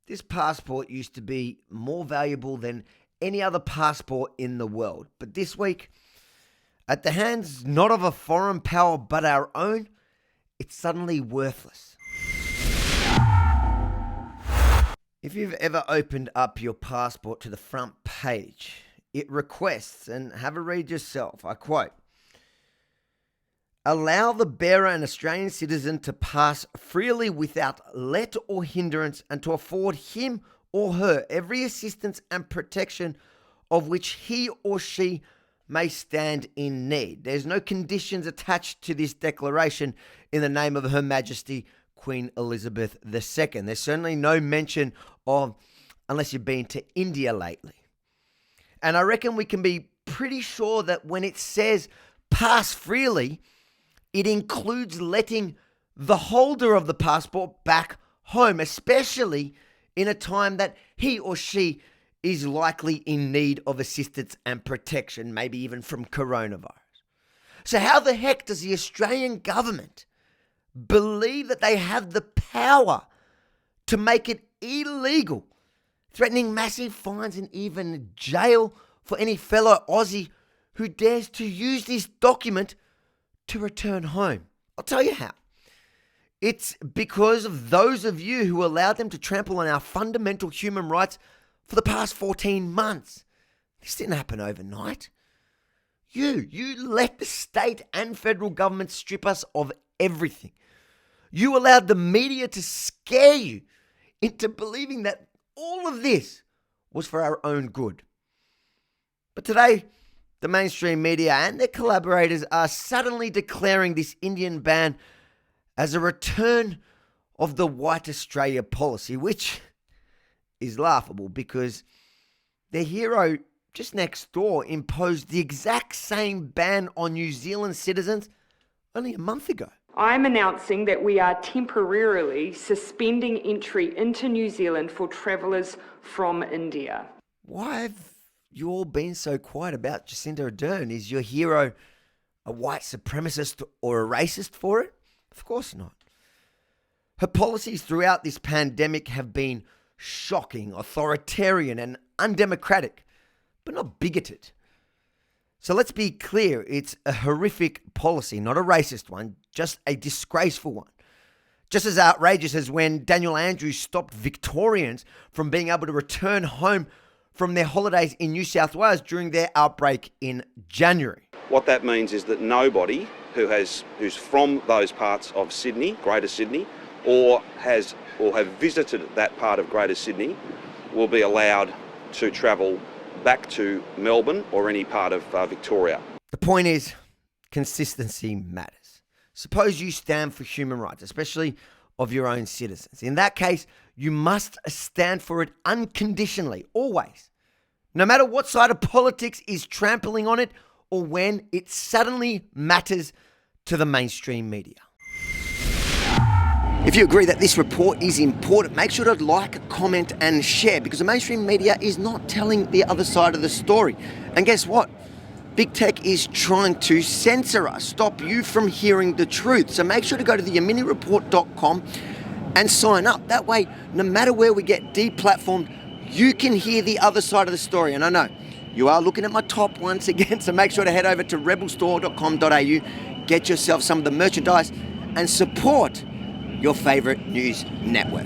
This passport used to be more valuable than any other passport in the world. But this week, at the hands not of a foreign power but our own, it's suddenly worthless. If you've ever opened up your passport to the front page, it requests, and have a read yourself, I quote, "Allow the bearer an Australian citizen to pass freely without let or hindrance and to afford him or her every assistance and protection of which he or she may stand in need." There's no conditions attached to this declaration in the name of Her Majesty Queen Elizabeth II. There's certainly no mention of, unless you've been to India lately. And I reckon we can be pretty sure that when it says pass freely, it includes letting the holder of the passport back home, especially in a time that he or she is likely in need of assistance and protection, maybe even from coronavirus. So how the heck does the Australian government believe that they have the power to make it illegal, threatening massive fines and even jail for any fellow Aussie who dares to use this document to return home? I'll tell you how. It's because of those of you who allowed them to trample on our fundamental human rights for the past 14 months. This didn't happen overnight. You let the state and federal government strip us of everything. You allowed the media to scare you into believing that all of this was for our own good. But today, the mainstream media and their collaborators are suddenly declaring this Indian ban as a return of the White Australia policy, which is laughable because their hero just next door imposed the exact same ban on New Zealand citizens only a month ago. I'm announcing that we are temporarily suspending entry into New Zealand for travellers from India. Why have you all been so quiet about Jacinda Ardern? Is your hero a white supremacist or a racist for it? Of course not. Her policies throughout this pandemic have been shocking, authoritarian and undemocratic, but not bigoted. So let's be clear, it's a horrific policy, not a racist one, just a disgraceful one. Just as outrageous as when Daniel Andrews stopped Victorians from being able to return home from their holidays in New South Wales during their outbreak in January. What that means is that nobody who's from those parts of Sydney, Greater Sydney, or have visited that part of Greater Sydney will be allowed to travel back to Melbourne or any part of Victoria. The point is, consistency matters. Suppose you stand for human rights, especially of your own citizens. In that case, you must stand for it unconditionally, always. No matter what side of politics is trampling on it or when it suddenly matters to the mainstream media. If you agree that this report is important, make sure to like, comment and share, because the mainstream media is not telling the other side of the story. And guess what? Big tech is trying to censor us, stop you from hearing the truth. So make sure to go to theyaminireport.com and sign up. That way, no matter where we get deplatformed, you can hear the other side of the story. And I know you are looking at my top once again, so make sure to head over to rebelstore.com.au, get yourself some of the merchandise and support your favourite news network.